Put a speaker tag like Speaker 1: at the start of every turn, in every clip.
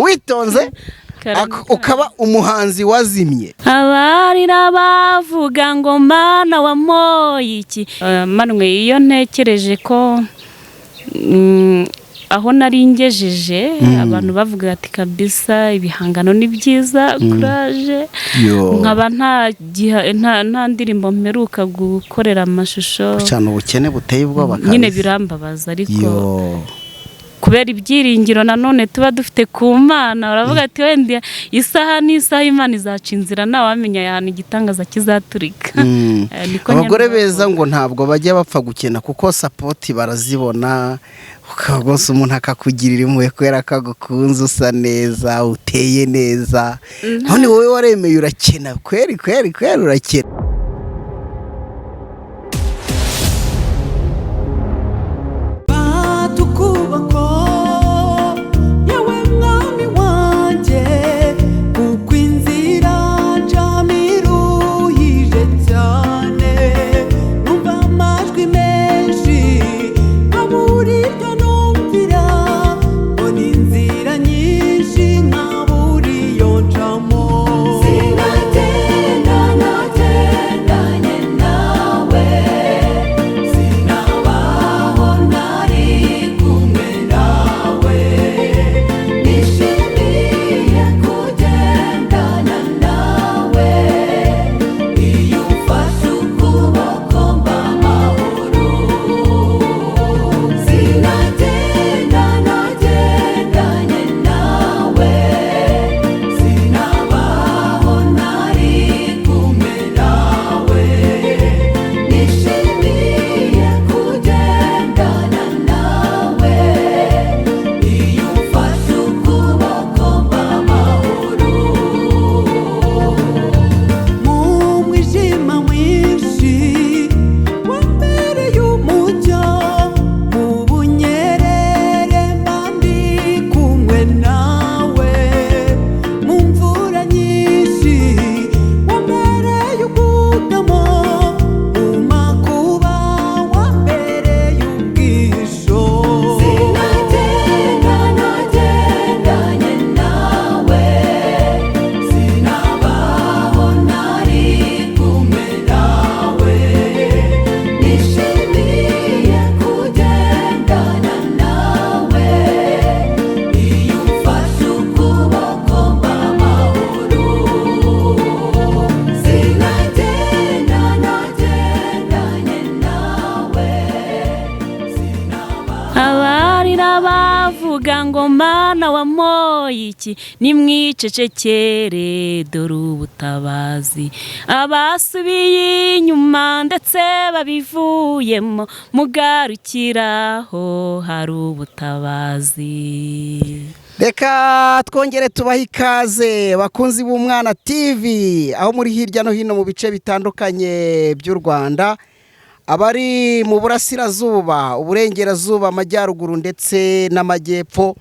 Speaker 1: witonze ukaba umuhanzi wazimye.
Speaker 2: Abarira bavuga ngo mana wamoye iki manwe iyo ntekereje ko aho nari ngejeje abantu bavuga ati kabisa ibihangano ni byiza courage nkaba nta ndirimbo mperuka gukorera amashusho
Speaker 1: cyane ubukene buteye ubwoba
Speaker 2: nyine birambabaza ariko kubera ibyiringiro nanone tuba dufite ku Mana uravuga ati wenda isaha n'isaha Imana izaca inzira nawe wamenya yahantu igitangaza kizaturika.
Speaker 1: Abagore beza ngo ntabwo bajya bapfa gukena kuko support barazibona ukagose umuntu akakugirira impuhwe kwera kagukunze usa neza uteye neza none wowe waremeye urakena kweri urakena. Ngo mana wamoye iki nimwicecekere dore ubutabazi abasubiye inyuma ndetse babivuyemo mugarukiraho hari ubutabazi. Reka twongere tubaha ikaze bakunzi b'Umwana TV aho muri hirya no hino mu bice bitandukanye by'u Rwanda, abari mu burasirazuba, uburengerazuba, amajyaruguru ndetse n'amajyepfo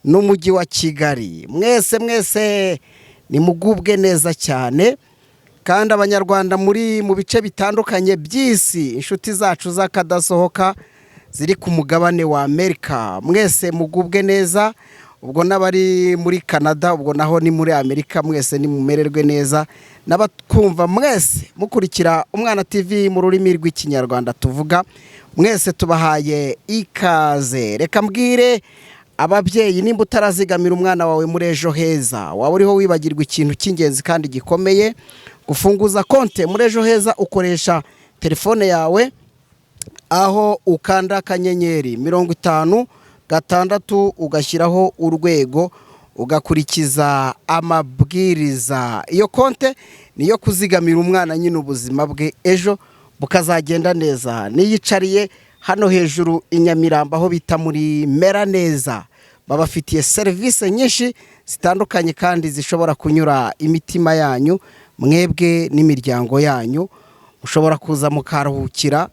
Speaker 1: n'umujyi wa Kigali. Mwese ni mugubwe neza cyane, kandi abanyarwanda muri mu bice bitandukanye by'isi, inshuti zacu zakadasohoka ziri ku mugabane wa Amerika, mwese mugubwe neza. Ubwo n'abari muri Canada, ubwo naho ni muri Amerika, mwese ni mumererwe neza. N'abatwumva mwese mukurikira Umwana TV mu rurimi rw'ikinyarwanda tuvuga, mwese tubahaye ikaze. Reka mbwire ababyeyi, nimba utarazigamira umwana wawe muri ejo heza, waba uriho wibagirwa ikintu cy'ingenzi kandi gikomeye, gufunguza konte muri ejo heza ukoresha telefone yawe, aho ukanda akanyenyeri 50 gatandatu ugashyiraho urwego ugakurikiza amabwiriza. Iyo konte niyo kuzigamira umwana nyine ubuzima bwe ejo bukazagenda neza. Niyicariye hano hejuru Inyamiramba aho bita muri Mera neza, babafitiye serivisi nyinshi zitandukanye kandi zishobora kunyura imitima yanyu mwebwe n'imiryango yanyu. Ushobora kuza mukaruhukira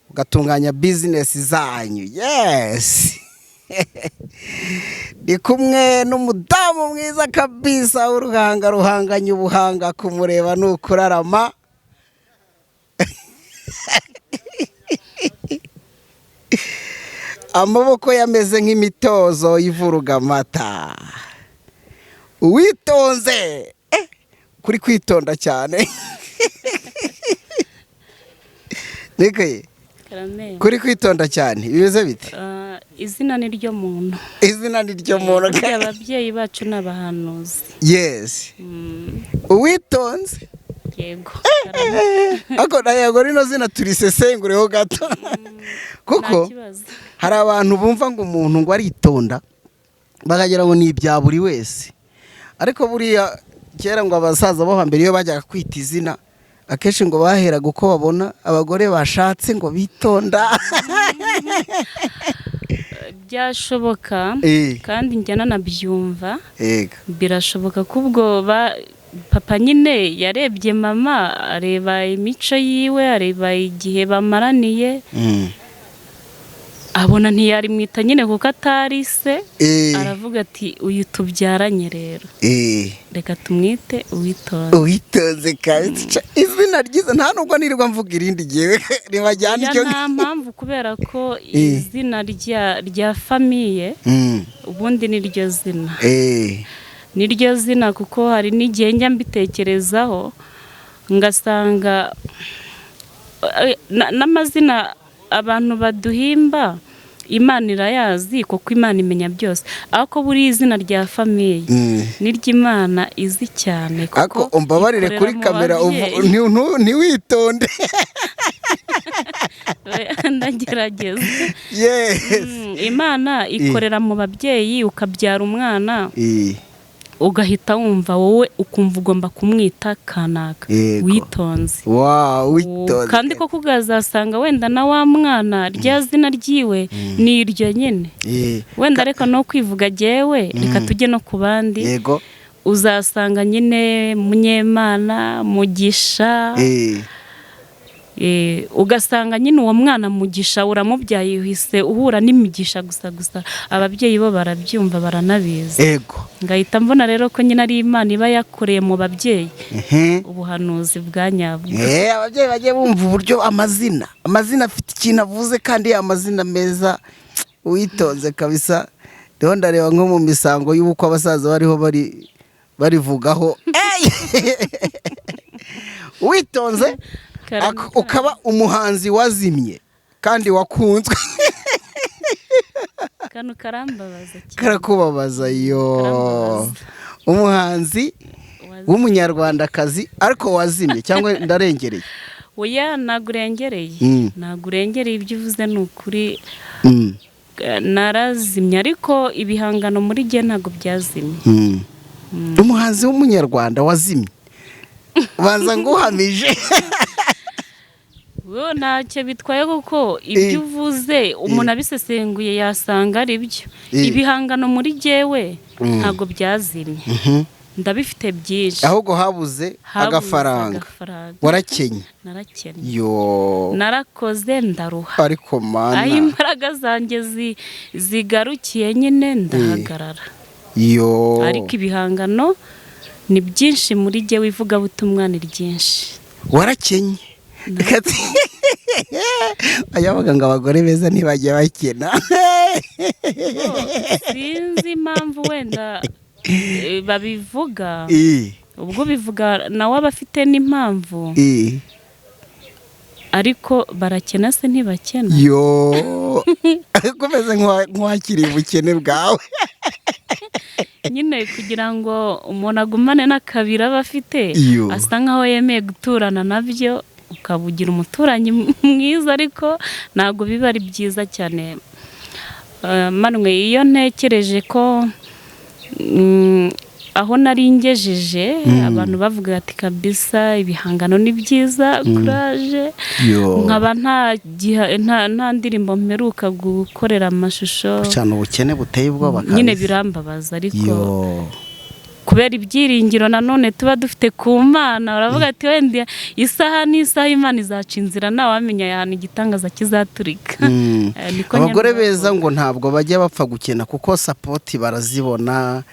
Speaker 1: ugatunganya business zanyu. Yes. Ndi kumwe n'umudamu mwiza kabisa uruhanga ruhanganye ubuhanga, kumureba nukurarama. Amaboko yameze nk'imitozo yivuruga amata. uwitonze kuri kwitonda cyane nikaye kuri kwitonda cyane bimeze bite?
Speaker 2: izina ni ryo muntu.
Speaker 1: Izina ni ryo muntu.
Speaker 2: Ababyeyi bacu ni abahanuzi.
Speaker 1: Yes. Uwitonze.
Speaker 2: Yego.
Speaker 1: Ako nayego rino zina turisesengureho gato. Kuko hari abantu bumva ngo umuntu ngo aritonda bakagira ngo ni ibya buri wese. Ariko buriya kera ngo abasaza bo hambere iyo bajyaga kwita izina akenshi ngo baheraga uko babona abagore bashatse ngo bitonda.
Speaker 2: Byashoboka kandi njya nanabyumva. Birashoboka ko ubwo papa nyine yarebye mama areba imico yiwe areba igihe bamaraniye abona ntiyari mwita nyine kuko atari se aravuga ati uyu tubyaranye rero reka tumwite uwitonze kabisa. Izina ryiza nta nubwo nirirwa mvuga irindi gihe ribajyana icyo nta mpamvu kubera ko izina rya famiye ubundi ni ryo zina niryo zina kuko hari n'igihe njya mbitekerezaho ngasanga n'amazina abantu baduhimba Imana irayazi kuko Imana imenya byose ariko buri izina rya famiye n'iry'Imana izi cyane
Speaker 1: kuko umbabarire kuri kamera ntiwitonde.
Speaker 2: Ndagerageza. Imana ikorera mu babyeyi ukabyara umwana ugahita wumva wowe ukumva ugomba kumwita kanaka witonze.
Speaker 1: Witonze
Speaker 2: kandi koko ukazasanga wenda na wa mwana rya zina ryiwe ni iryo nyine wenda reka no kwivuga jewe reka tujye no ku bandi uzasanga nyine Munyemana Mugisha ugasanga nyine uwo mwana Mugisha uramubyaye uhise uhura n'imigisha gusa ababyeyi bo barabyumva baranabizi. Ngahita mbona rero ko nyine ari Imana iba yakoreye mu babyeyi ubuhanuzi bwa nyabwo.
Speaker 1: Ababyeyi bagiye bumva uburyo amazina afite ikintu avuze kandi amazina meza. Uwitonze kabisa rero ndareba nko mu misango y'uko abasaza bariho barivugaho uwitonze ukaba umuhanzi wazimye kandi wakunzwe.
Speaker 2: Kanu karambabaza cyane.
Speaker 1: Karakubabaza umuhanzi w'umunyarwandakazi ariko wazimye cyangwa ndarengereye?
Speaker 2: Oya nagurengereye. Nagurengereye ibyo uvuze ni ukuri. Narazimye ariko ibihangano muri gihe ntago byazimye.
Speaker 1: Umuhanzi w'umunyarwanda wazimye banza nguhamije.
Speaker 2: Ntacyo bitwaye kuko ibyo uvuze umuntu abisesenguye yasanga ari byo. Ibihangano muri jewe ntago byazimye. Ndabifite byinshi
Speaker 1: ahubwo habuze agafaranga. Warakenye?
Speaker 2: Narakenye. Narakoze ndaruha
Speaker 1: ariko mana
Speaker 2: aho imbaraga zanjye zigarukiye nyine ndahagarara. Ariko ibihangano ni byinshi muri jewe ivugabutumwa ni ryinshi.
Speaker 1: Warakenye? Ayabaga ngo abagore beza ntibajya bakena.
Speaker 2: Sinzi impamvu wenda babivuga ubwo bivuga nawe abafite n'impamvu ariko barakena se ntibakena.
Speaker 1: Komeze nk'uwakiriye ubukene bwawe
Speaker 2: nyine kugira ngo umuntu agumane n'akabiri aba afite asa nkaho yemeye guturana nabyo ukabugira umuturanyi mwiza ariko ntabwo biba ari byiza cyane. Manwe iyo ntekereje ko aho nari ngejeje abantu bavuga ati kabisa ibihangano ni byiza courage nkaba nta ndirimbo mperuka gukorera amashusho
Speaker 1: cyane ubukene buteye ubwoba
Speaker 2: nyine birambabaza ariko kubera ibyiringiro nanone tuba dufite ku Mana uravuga ati wenda isaha n'isaha Imana izaca inzira ntawamenya ahantu igitangaza kizaturika.
Speaker 1: Abagore beza ngo ntabwo bajya bapfa gukena kuko support barazibona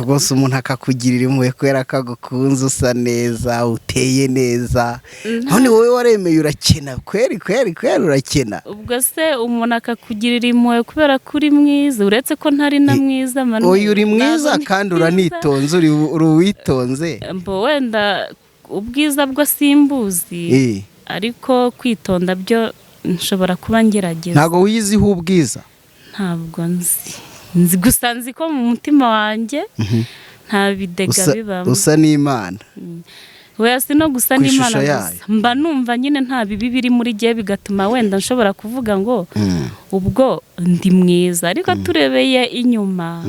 Speaker 1: rwose umuntu akakugirira impuhwe kubera ko agukunze usa neza uteye neza none wowe waremeye urakena kweri urakena
Speaker 2: ubwo se umuntu akakugirira impuhwe kubera ko uri mwiza uretse ko ntari na mwiza
Speaker 1: oya uri mwiza kandi uranitonze uri uwitonze
Speaker 2: mbo wenda ubwiza bwo simbuzi ariko kwitonda byo nshobora kuba ngerageza
Speaker 1: ntago wiyiziho ubwiza
Speaker 2: ntabwo nzi gusa nzi ko mu mutima wanjye nta bidega bibamo
Speaker 1: usa n'Imana
Speaker 2: weya si no gusa n'Imana gusa mba numva nyine nta bibi biri muri gihe bigatuma wenda nshobora kuvuga ngo ubwo ndi mwiza ariko turebeye inyuma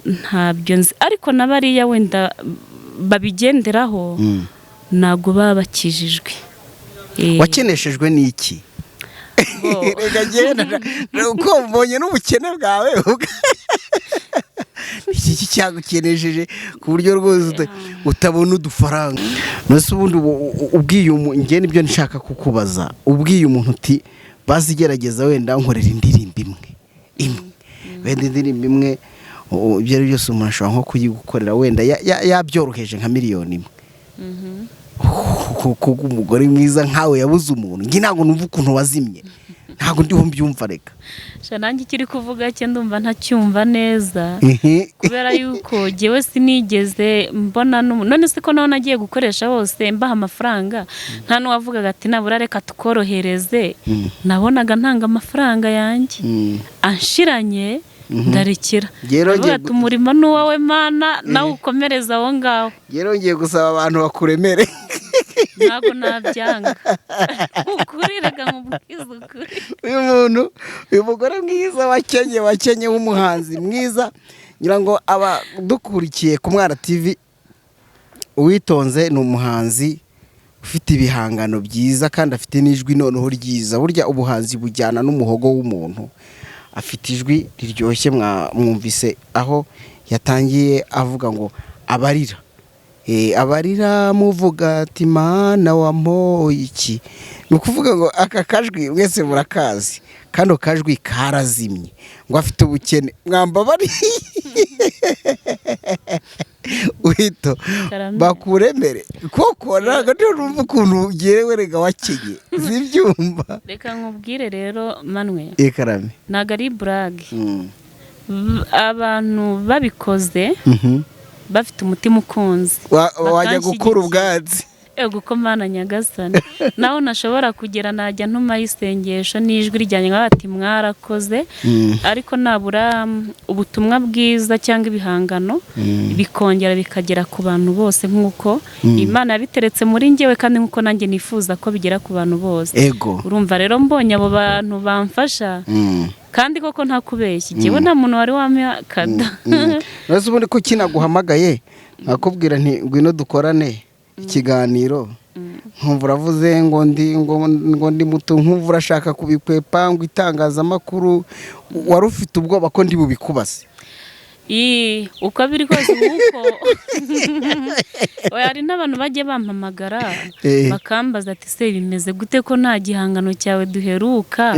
Speaker 2: ntabyo nzi ariko n'abariya wenda babigenderaho ntabwo baba bakijijwe
Speaker 1: wakeneshejwe n'iki reka genda uko mbonye n'ubukene bwawe iki cyagukenesheje ku buryo rwose utabona udufaranga nose ubundi ubwiye njye nibyo nshaka kukubaza ubwiye umuntu uti bazigerageza wenda nkorera indirimbo imwe wenda indirimbo imwe ibyo ari byose umuntu ashobora nko kuyigukorera wenda yabyoroheje nka miliyoni imwe kuko umugore mwiza nkawe yabuze umuntu ngi ntabwo numva ukuntu wazimye ntabwo ndiho mbyumva reka
Speaker 2: nanjye ikiri kuvuga cye ndumva ntacyumva neza kubera yuko jyewe sinigeze mbona none se ko naho nagiye gukoresha hose mbaha amafaranga nta n'uwavugaga ati nabura reka tukorohereze nabonaga ntanga amafaranga yanjye anshiranye ndarekera ndavuga ati umurimo ni uwawe Mana nawe ukomereza aho ngaho
Speaker 1: rero ngiye gusaba abantu bakuremere
Speaker 2: ntabwo nabyanga ukuri reka nkubwize ukuri
Speaker 1: uyu mugore mwiza wakenye w'umuhanzi mwiza ngira ngo aba dukurikiye ku Mwana TV uwitonze ni umuhanzi ufite ibihangano byiza kandi afite n'ijwi noneho ryiza burya ubuhanzi bujyana n'umuhogo w'umuntu afite ijwi riryoshye mwumvise aho yatangiye avuga ngo abarira muvuga ati Mana wampoye iki ni ukuvuga ngo aka kajwi mwese murakazi kandi kajwi karazimye ngo afite ubukene mwambabari uhito bakuremere koko ntabwo numva ukuntu ugerewe rega wakenye zibyumva
Speaker 2: reka nkubwire rero manwe
Speaker 1: ikarame
Speaker 2: ntabwo ari burage abantu babikoze bafite umutima ukunze
Speaker 1: wajya gukura ubwatsi
Speaker 2: guko Mana nyagasani naho nashobora kugera najya ntuma isengesho n'ijwi rijyanye nk'abati mwarakoze ariko nabura ubutumwa bwiza cyangwa ibihangano bikongera bikagera ku bantu bose nk'uko Imana yabiteretse muri njyewe kandi nk'uko nanjye nifuza ko bigera ku bantu bose urumva rero mbonye abo bantu bamfasha kandi koko nta kubeshya njyewe nta muntu wari wamikada
Speaker 1: nose ubundi ko kinaguhamagaye nakubwira nti ngwino dukorane ikiganiro nkumva uravuze ngo ndi muto nkumva urashaka kubikwepa ngo itangazamakuru wari ufite ubwoba ko ndi bubikubase
Speaker 2: uko biri kose uko hari n'abantu bagiye bampamagara bakambaza ati se bimeze gute ko nta gihangano cyawe duheruka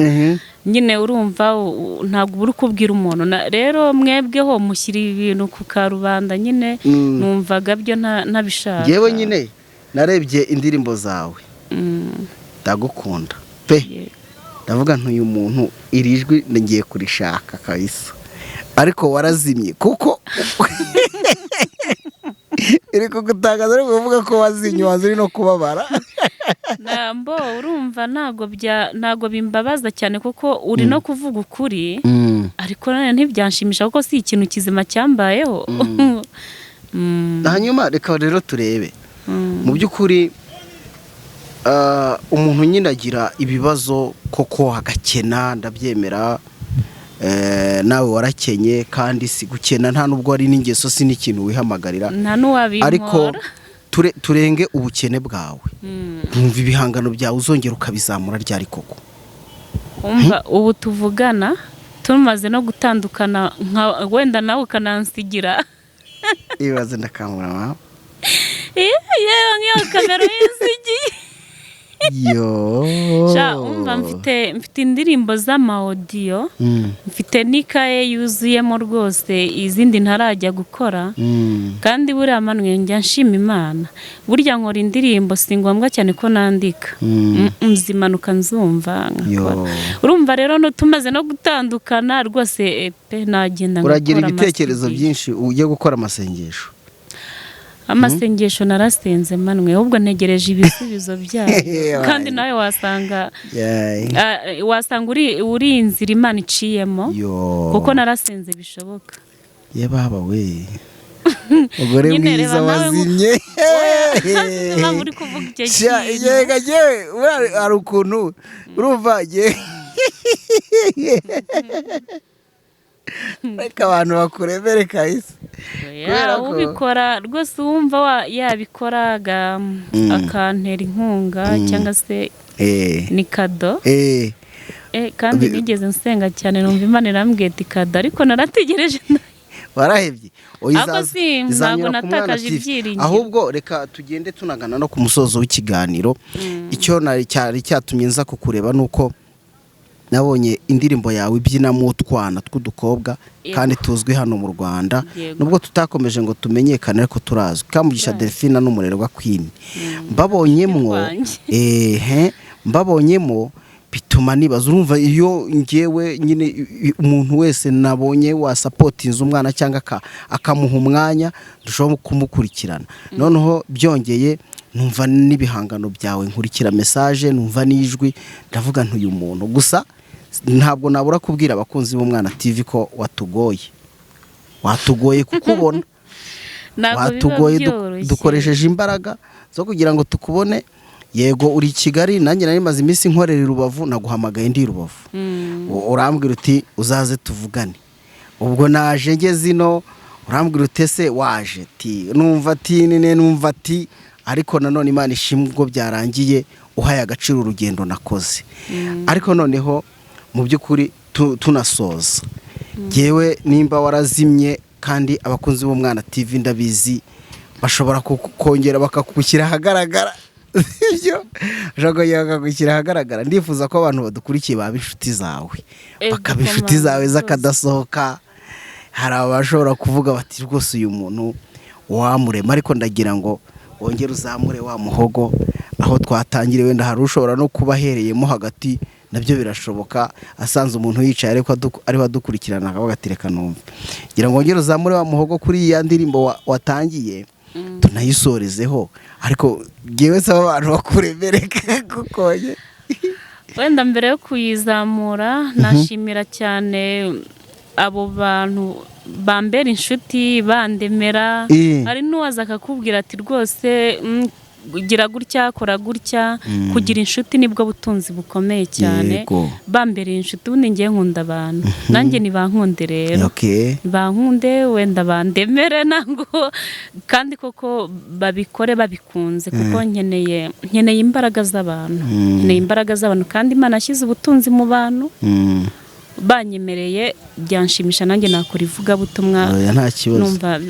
Speaker 2: nyine urumva ntabwo uri kubwira umuntu rero mwebweho mushyira ibintu ku karubanda nyine numvaga byo ntabishaka
Speaker 1: yewe nyine narebye indirimbo zawe ndagukunda pe ndavuga ntuyu muntu iri jwi ngiye kurishaka kabisa ariko warazimye kuko iri kugutangaza ariko uvuga ko wazimye waziri no kubabara
Speaker 2: nambo urumva ntago bimbabaza cyane kuko uri no kuvuga ukuri ariko nane ntibyanshimisha kuko si ikintu kizima cyambayeho
Speaker 1: hanyuma reka rero turebe mu by'ukuri umuntu nyine agira ibibazo koko agakena ndabyemera nawe warakenye kandi si gukena nta nubwo ari n'ingeso si n'ikintu wihamagarira ariko turenge ubukene bwawe nkumva ibihangano byawe uzongera ukabizamura ryari koko
Speaker 2: ubu tuvugana tumaze no gutandukana wenda nawe ukanansigira
Speaker 1: ibaze ndakamura mama
Speaker 2: yewe nk'iyo kamera yisigiye umva mfite indirimbo z'amawodiyo, mfite n'ikaye yuzuyemo rwose izindi ntarajya gukora, kandi buriya manuye njya nshima Imana. Burya nkora indirimbo si ngombwa cyane ko nandika, nzimanuka nzumva nkakora. Urumva rero no tumaze no gutandukana rwose nagenda ngakora.
Speaker 1: Uragira ibitekerezo byinshi ujye gukora amasengesho?
Speaker 2: Amasengesho narasenze manwe, ahubwo ntegereje ibisubizo byayo. Kandi nawe wasanga uri inzira Imana iciyemo, kuko narasenze bishoboka.
Speaker 1: Ye baba we ugore mwiza wazimye.
Speaker 2: Uri kuvuga icyo kintu.
Speaker 1: Yega jewe ari ukuntu urumva reka abantu bakuremere kahise.
Speaker 2: Ubikora rwose wumva yabikoraga akantera inkunga cyangwa se ni kado. Kandi nigeze nsenga cyane numva Imana irambwiye ati kado, ariko narategereje.
Speaker 1: Warahebye?
Speaker 2: Ntabwo natakaje ibyiringiro.
Speaker 1: Ahubwo reka tugende tunagana no ku musozo w'ikiganiro. Icyo cyari cyatumye nza kukureba nuko nabonye indirimbo yawe ibyinamo utwana tw'udukobwa kandi tuzwi hano mu Rwanda, nubwo tutakomeje ngo tumenyekane ariko turazwi. Kamugisha Delphine n'umurerwa Queen mbabonyemo bituma nibaza. Urumva iyo ngewe nyine umuntu wese nabonye wa supportinze umwana cyangwa akamuha umwanya dushobora kumukurikirana, noneho byongeye numva n'ibihangano byawe, nkurikira message, numva n'ijwi, ndavuga ntuyu muntu gusa. Ntabwo nabura kubwira abakunzi b'Umwana TV ko watugoye kukubona. Watugoye, dukoresheje imbaraga zo kugira ngo tukubone. Yego uri Kigali, nanjye nari maze iminsi nkorera i Rubavu, naguhamagaye ndi Rubavu. Urambwira uti uzaze tuvugane. Ubwo naje ngeze ino urambwira uti se waje ti numva ati ariko nanone Imana ishimwe ubwo byarangiye uhaye agaciro urugendo nakoze. Ariko noneho mu by'ukuri tunasoza, yewe nimba warazimye kandi abakunzi b'Umwana TV ndabizi bashobora kongera bakakugushyira ahagaragara. Ndifuza ko abantu badukurikiye baba inshuti zawe, bakaba inshuti zawe z'akadasohoka. Hari abashobora kuvuga bati rwose uyu muntu wamurema, ariko ndagira ngo wongere uzamure wa muhogo aho twatangiriye. Wenda hari ushobora no kuba ahereyemo hagati, nabyo birashoboka, asanze umuntu yicaye ariko ariho adukurikirana akavuga ati reka numva. Ngira ngo wongere uzamure wa muhogo kuri ya ndirimbo watangiye, tunayisorezeho. Ariko ngewe saba abantu bakuremereka kuko
Speaker 2: wenda mbere yo kuyizamura nashimira cyane abo bantu bambera inshuti bandemera. Hari n'uwaza akakubwira ati rwose gira gutya, kora gutya. Kugira inshuti nibwo butunzi bukomeye cyane. Bambereye inshuti, ubundi ngiye nkunda abantu, nanjye nibankunde rero. Bankunde, wenda bandemere nango, kandi koko babikore babikunze, kuko nkeneye imbaraga z'abantu. Nkeneye imbaraga z'abantu, kandi Imana ashyize ubutunzi mu bantu. Banyemereye byanshimisha, nanjye nakora ivugabutumwa.
Speaker 1: Nta kibazo.
Speaker 2: Numva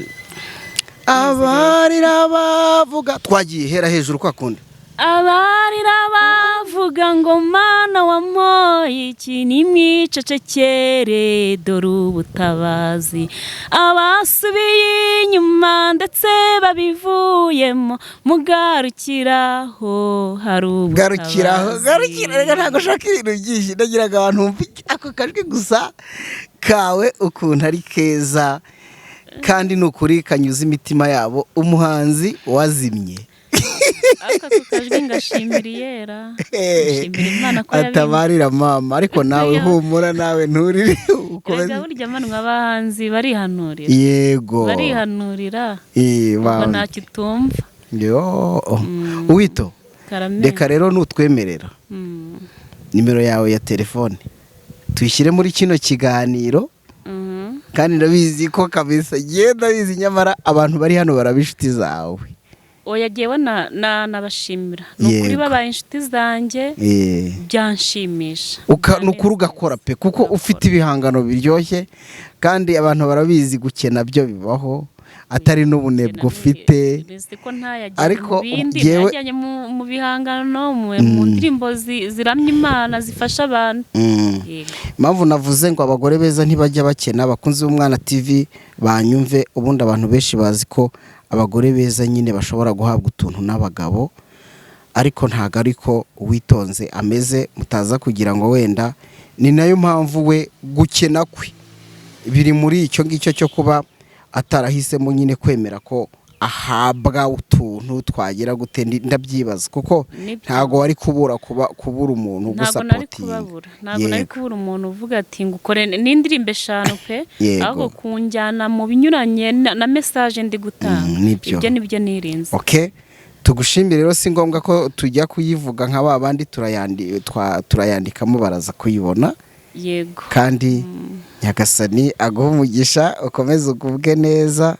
Speaker 1: abarira bavuga, twagiye hera hejuru kwa kundi.
Speaker 2: Abarira bavuga ngo Mana wamoye iki, nimwicecekere dore ubutabazi. Abasubiye inyuma ndetse babivuyemo, mugarukiraho hari ubutabazi. Garukira ntabwo ushaka ibintu byinshi, ndagiraga abantu bumva ako kajwi gusa kawe ukuntu ari keza, kandi nukuri kanyuza imitima yabo. Umuhanzi wazimye aka kajwi ngashimira yera, ngashimira Imana ko
Speaker 1: atabarira mama. Ariko nawe humura, nawe nturire
Speaker 2: ukomeza. Burya manwa abahanzi barihanurira.
Speaker 1: Yego
Speaker 2: barihanurira, ubwo ntacyo utumva.
Speaker 1: Uwito, reka rero nutwemerera nimero yawe ya telefone tuyishyire muri kino kiganiro. Kandi ndabizi ko kabisa genda bizi, nyamara abantu bari hano barabishuti zawe. Oya jewe nabashimira, nukuri babaye inshuti zanjye, byanshimisha. Nukuri ugakora pe, kuko ufite ibihangano biryoshye, kandi abantu barabizi gukena byo bibaho. atari n'ubunebwe ufite
Speaker 2: ariko yajyanye mu bihangano mu ndirimbo ziramya Imana zifasha abantu.
Speaker 1: Impamvu navuze ngo abagore beza ntibajya bakena, abakunzi b'Umwana TV banyumve, ubundi abantu benshi bazi ko abagore beza nyine bashobora guhabwa utuntu n'abagabo, ariko ntago ariko Uwitonze ameze, mutaza kugira ngo wenda ni nayo mpamvu we gukena kwe biri muri icyo ngicyo cyo kuba atarahisemo nyine kwemera ko ahabwa utuntu twagira gute. Ndabyibaza kuko ntago wari kubura umuntu gusapotinga.
Speaker 2: Ntago nari kubura umuntu uvuga ati ngukore n'indirimbo 5 pe, ahubwo kunjyana mu binyuranye na message ndi gutanga. Ibyo nibyo nirinze.
Speaker 1: Okay, tugushimire rero, si ngombwa ko tujya kuyivuga nka babandi turayandikamo baraza kuyibona.
Speaker 2: Yego.
Speaker 1: Kandi Nyagasani aguha umugisha, ukomeze ugubwe neza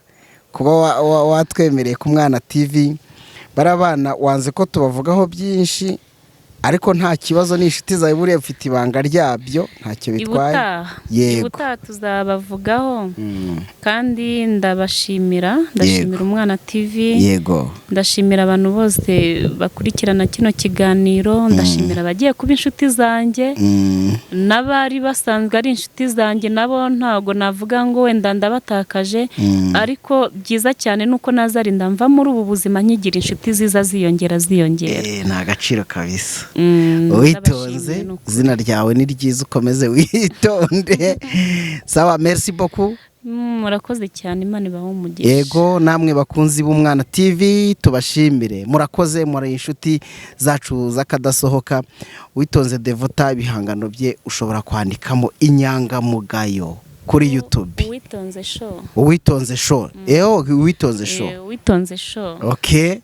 Speaker 1: kuba watwemereye ku Mwana TV. Barabana wanze ko tubavugaho byinshi, ariko nta kibazo, n'inshuti zawe buriya mfite ibanga ryabyo, ntacyo bitwaye.
Speaker 2: Ubutaha tuzabavugaho. Kandi ndashimira Umwana TV.
Speaker 1: Yego.
Speaker 2: Ndashimira abantu bose bakurikirana kino kiganiro, ndashimira abagiye kuba inshuti zanjye n'abari basanzwe ari inshuti zanjye, nabo ntago navuga ngo wenda ndabatakaje, ariko byiza cyane nuko nazarinda mva muri ubu buzima nkigira inshuti ziza ziyongera.
Speaker 1: Nta gaciro kabisa. Uwitonze, izina ryawe ni ryiza, ukomeze witonde. Sawa, merci beaucoup.
Speaker 2: Murakoze cyane, Imana ibahe umugisha.
Speaker 1: Yego, namwe bakunzi b'Umwana TV tubashimire, murakoze, muri inshuti zacu zakadasohoka. Uwitonze Devota, ibihangano bye ushobora kwandikamo inyangamugayo kuri YouTube.
Speaker 2: Uwitonze show.
Speaker 1: Uwitonze show. Uwitonze show.
Speaker 2: Uwitonze show.
Speaker 1: Okay.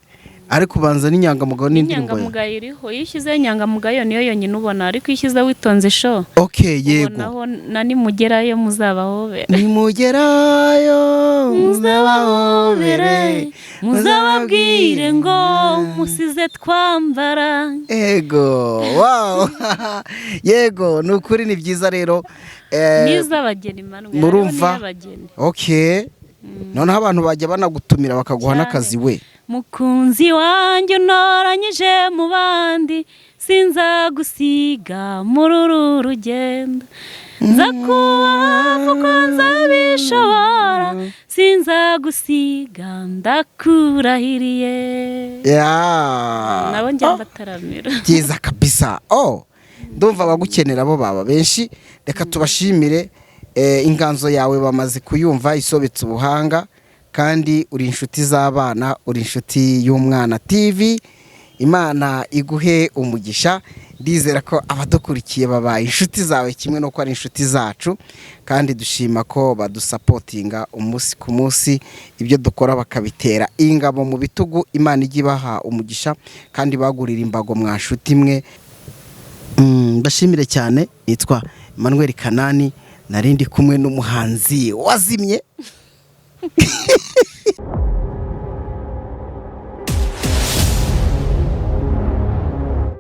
Speaker 1: Ariko ubanza n'inyangamugayo n'indirimbo.
Speaker 2: Inyangamugayo iriho, yishyize inyangamugayo niyo yonyine ubona, ariko yishyize Uwitonze show.
Speaker 1: Okay, yego.
Speaker 2: Naho nimugerayo muzabahobere.
Speaker 1: Nimugerayo muzabahobere,
Speaker 2: muzababwire ngo musize twambara.
Speaker 1: Yego. Wow. Yego, nukuri ni byiza rero.
Speaker 2: Nizabageni manwe.
Speaker 1: Murumva? Okay. Noneho abantu bajya banagutumira bakaguha n'akazi we.
Speaker 2: Mukunzi wanjye unoranyije mu bandi, sinzagusiga muri uru rugendo, nzakubaha kuko nzabishobora, sinzagusiga ndakurahiriye. Nabo njya mbataramira.
Speaker 1: Byiza kabisa. Ndumva abagukenera bo baba benshi. Reka tubashimire, inganzo yawe bamaze kuyumva, isobetse ubuhanga, kandi uri inshuti z'abana, uri inshuti y'Umwana TV. Imana iguhe umugisha. Ndizera ko abadukurikiye babaye inshuti zawe kimwe no ko ari inshuti zacu, kandi dushima ko badusapotinga umunsi ku munsi, ibyo dukora bakabitera ingabo mu bitugu. Imana ijye ibaha umugisha, kandi bagurira imbago mwa nshuti imwe. Ndashimire cyane. Nitwa Emmanuel Kanani, narindi kumwe n'umuhanzi wazimye.